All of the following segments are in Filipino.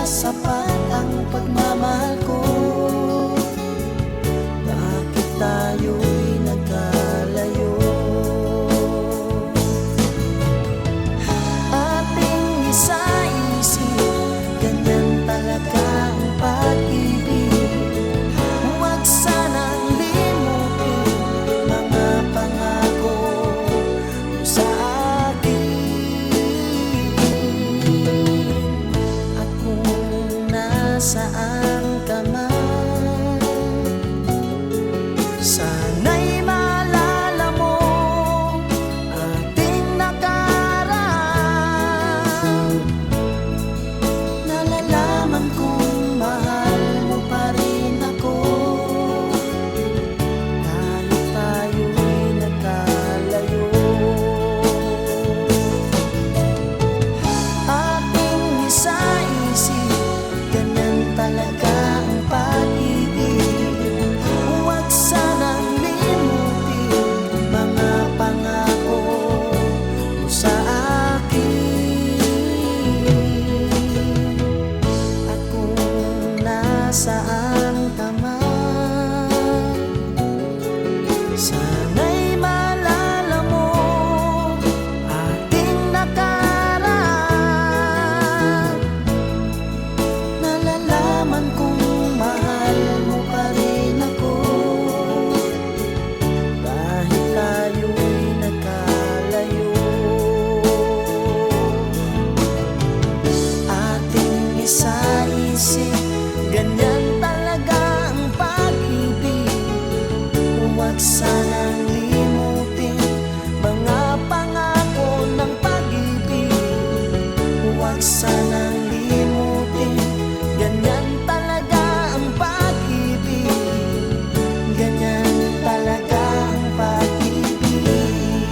sapat ang pagmamahal ko? Bakit tayo'y nagkalayo? Ating isa-isip, ganyan talaga ang pag-ibig. Huwag sanang limutin mga pangako mo sa akin. At kung nasaan ka man, sana'y maalala mo ating nakaraan. Nalalaman kong mahal mo pa rin ako, kahit tayo'y nagkalayo. Ating isa-isip, ganyan talaga ang pag-ibig. Huwag sanang limutin mga pangako mo sa akin. At kung nasaan ka man, sana'y maalala mo ating nakaraan. Nalalaman kong mahal mo pa rin ako, kahit tayo'y nagkalayo. Ating isa-isip, ganyan talaga ang pag-ibig. Huwag sanang limutin mga pangako ng pag-ibig. Huwag sanang limutin, ganyan talaga ang pag-ibig. Ganyan talaga ang pag-ibig.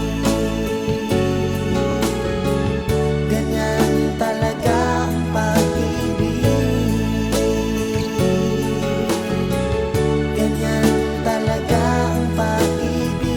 Ganyan talaga ang pag-ibig. Ganyan talaga ang pag-ibig.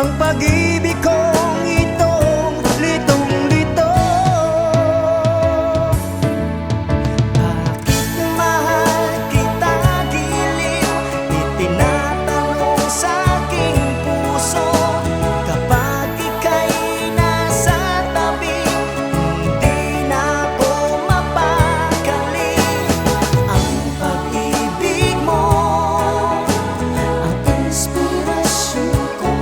ang pag-ibig kong itong litong-lito. Bakit mahal kita giliw? Itinatanong sa aking puso. Kapag ika'y nasa tabi, hindi na ako mapakali. Ang pag-ibig mo ang inspirasyon ko.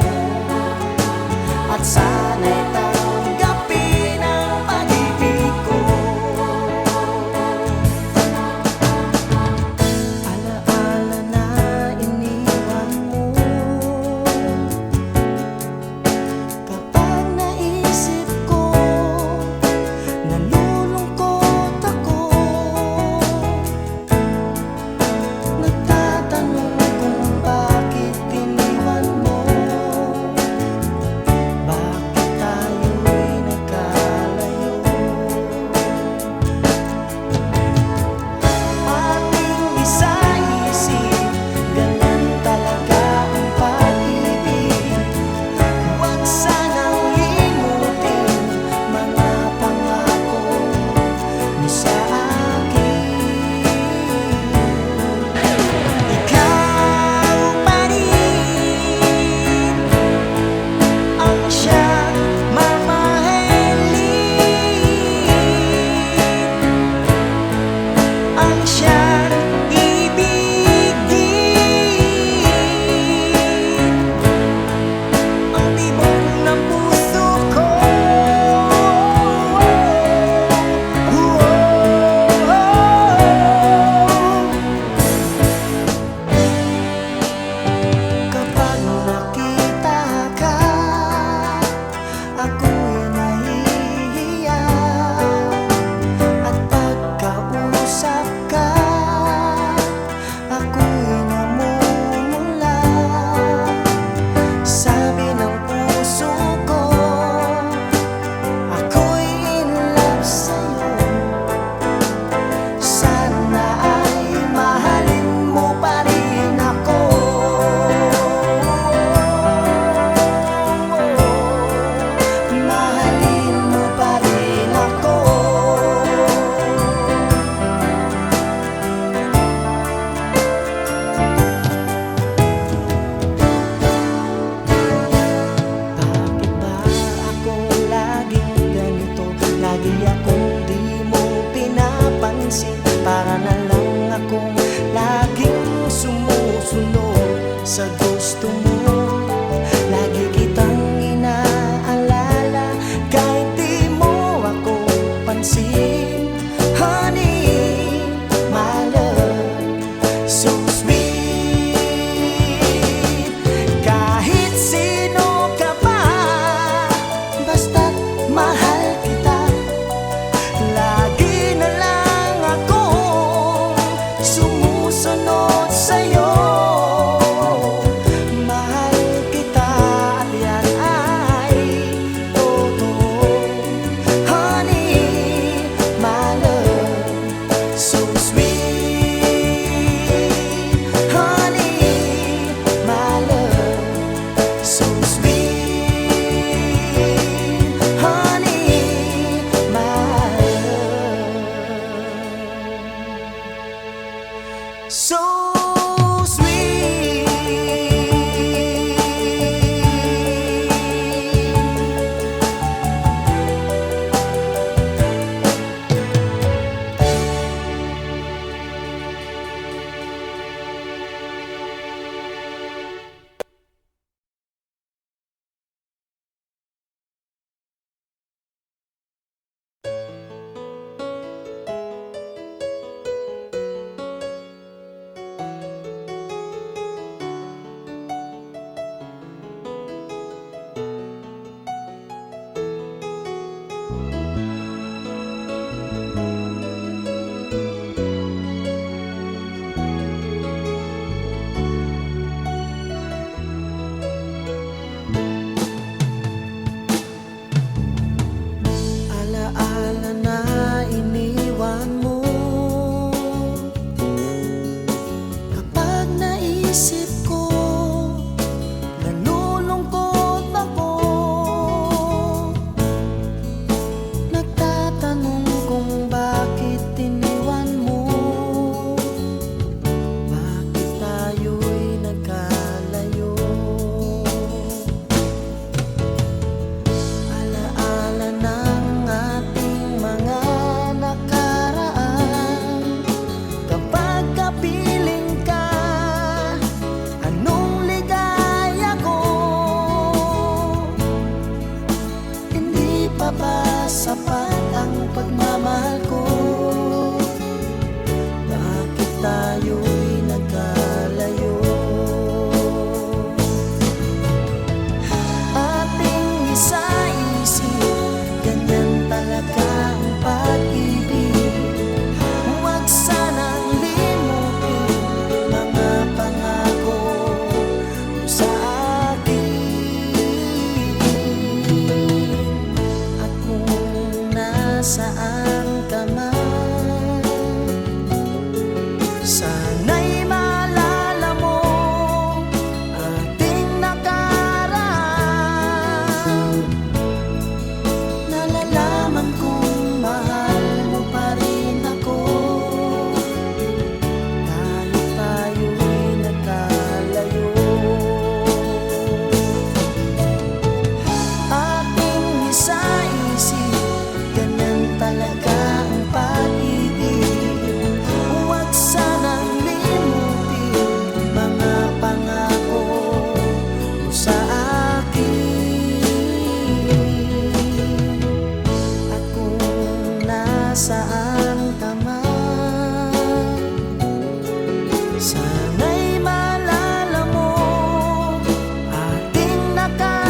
nasaan ka man, sana'y maalala mo ating nakaraan. Nalalaman kong mahal mo pa rin ako, kahit tayo'y nagkalayo. Ating isa-isip, ganyan talaga ang pag-ibig. Huwag sanang limutin mga pangako mo sa akin. At kung nasaan ka man, sana'y maalala mo ating nakaraan.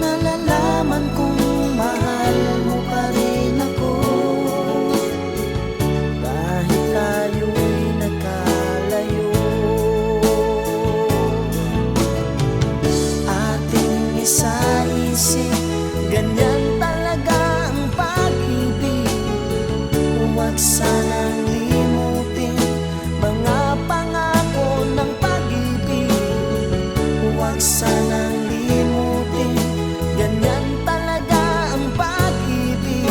Nalalaman kong mahal mo pa rin ako, kahit tayo'y nagkalayo. Ating isa-isip, ganyan talaga ang pag-ibig. Huwag sanang limutin mga pangako ng pag-ibig. Huwag sanang limutin, ganyan talaga ang pag-ibig.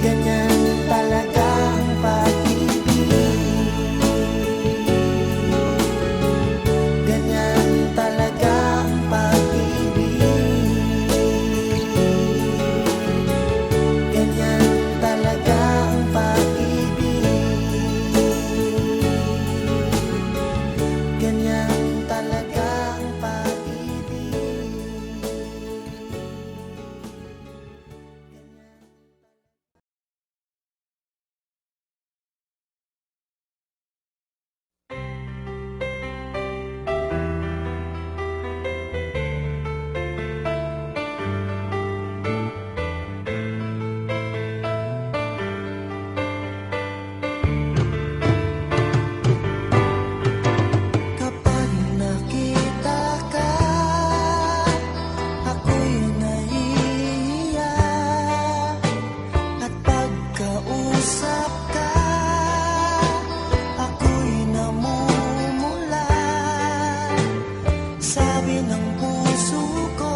Ganyan talaga ang pag-ibig. Ganyan talaga ang pag-ibig. Ganyan talaga ang pag-ibig. Ganyan talaga ang pag-ibig. Kapag nakita ka, ako'y naiiyak. At pagkausap ka, ako'y namumula. Sabi ng puso ko,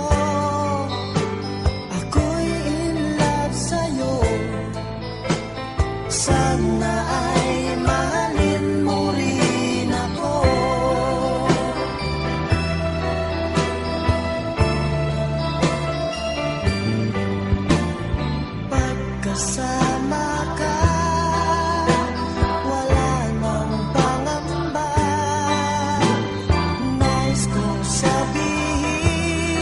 ako'y in love sa'yo. Sana ay mahalin mo rin ako. Pagkasama ka, wala nang pangamba. Nais kong sabihin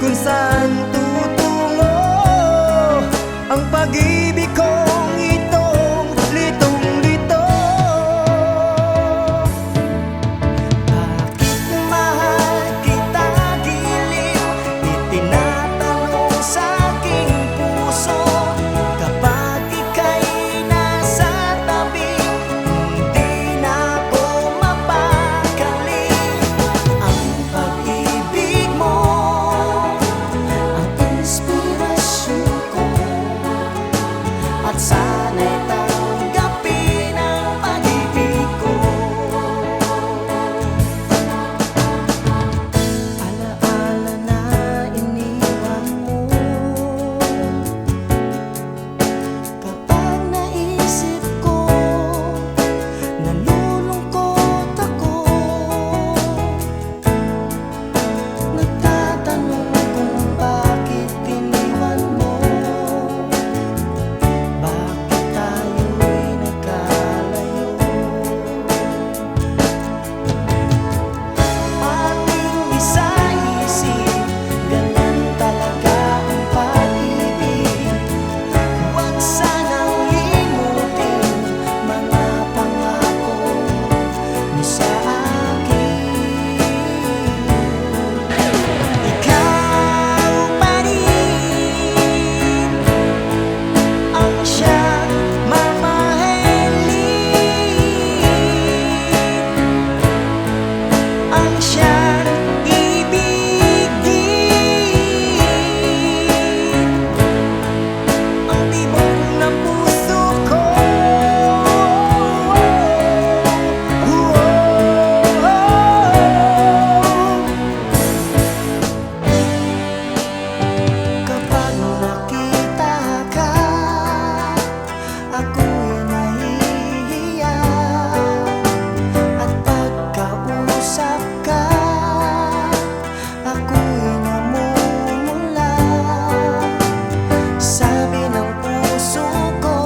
kung saan tutungo ang pag-ibig kong itong litong-lito. Bakit mahal kita giliw, itinatanong sa aking puso. Kapag ika'y nasa tabi, hindi na ako mapakali. Ang pag-ibig mo ang inspirasyon ko, at sana'y tanggapin ang pag-ibig ko. Alaala na iniwan mo, kapag naisip ko, nalulungkot ako. Nagtatanong kung bakit iniwan mo, bakit tayo'y nagkalayo. Ating isa-isip, ganun talaga ang pag-ibig. Huwag sanang limutin mga pangako mo sa akin. Ikaw pa rin ang siyang mamahalin, ang siyang ibigin, ang tibok ng puso ko. Kapag nakita ka, ako'y nahihiya, at pagkausap ka, ako'y namumula. Sabi ng puso ko,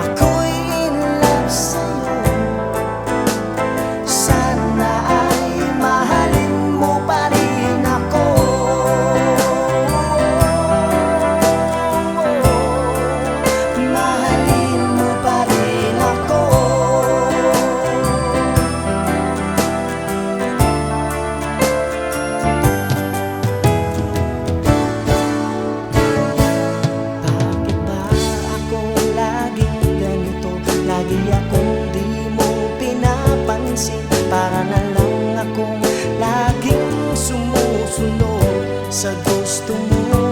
ako'y in love sa'yo. Sana ay mahalin mo pa rin ako. Mahalin mo pa rin ako. Bakit ba ako laging ganito? Lagi akong di mo pinapansin. Para na lang akong laging sumusunod sa gusto mo.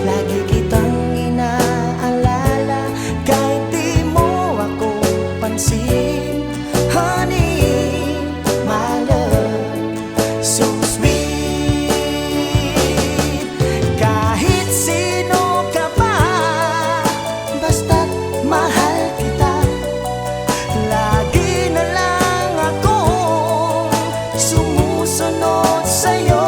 Lagi kitang inaalala kahit di mo ako pansin. Honey, my love, so sweet. Kahit sino ka pa, basta't mahal kita. Lagi na lang akong sumusunod sa'yo.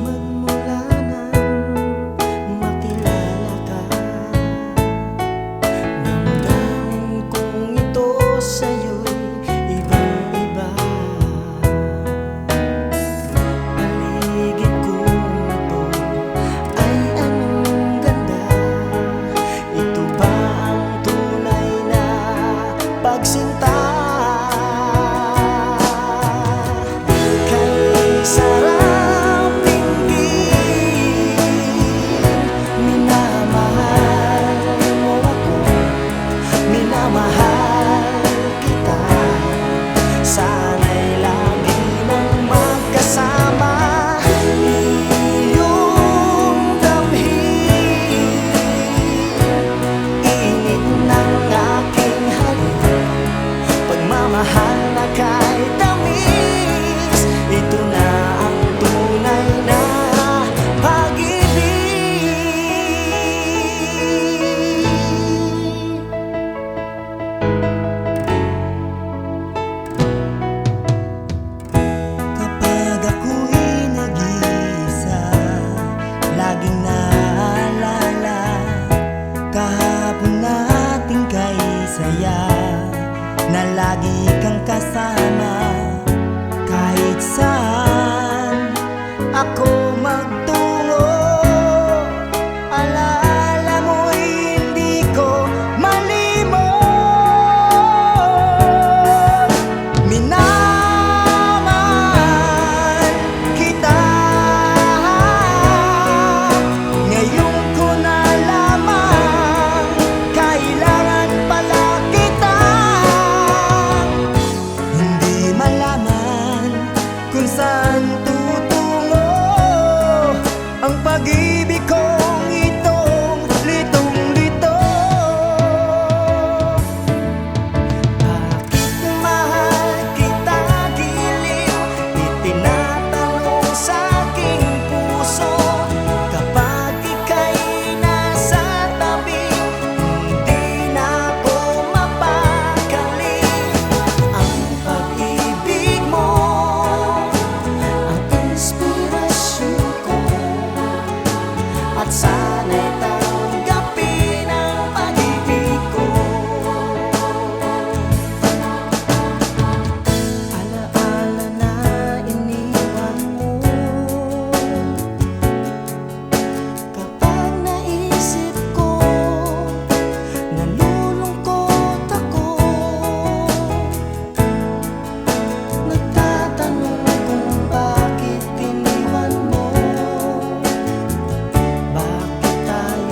Magmula nang makilala ka, damdamin kong ito sa'yo'y ibang-iba. Paligid kong ito ay anong ganda. Ito ba ang tunay na pagsinta? Kay sarap pinggin, minamahal mo ako, minamahal kita. Sana'y lagi nang magkasama, iyong damhin, init ng aking halik, pagmamahal na kahit tamis. Ito na ang tunay na pag-ibig. Kapag ako'y nag-iisa, laging naalala kahapon nating kay saya, na lagi kang kasama kahit saan ako magtungo. Alaala mo'y hindi ko malimot. Minamahal kita, ngayon ko nalaman, kailangan pala kita. Hindi malaman kung saan tutungo ang pag-ibig kong itong litong-lito. Bakit mahal kita giliw? Itinatanong sa aking puso. Kapag ika'y nasa tabi, hindi na ako mapakali. Ang pag-ibig mo ang inspirasyon ko, at sana'y tanggapin ang pag-ibig ko. Alaala na iniwan mo, kapag naisip ko, nalulungkot ako. Nagtatanong kung bakit iniwan mo, bakit tayo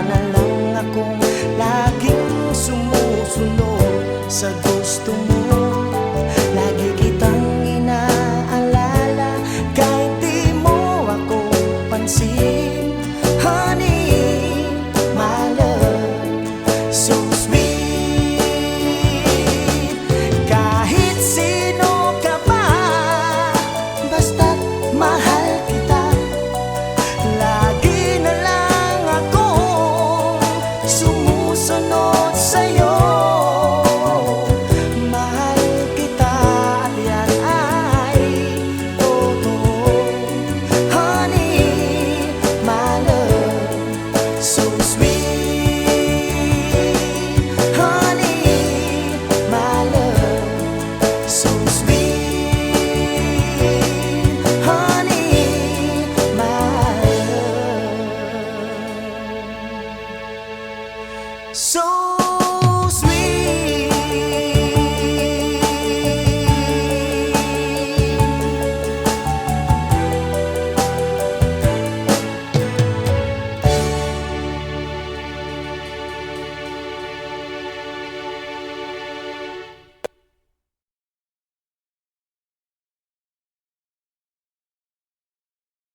na lang.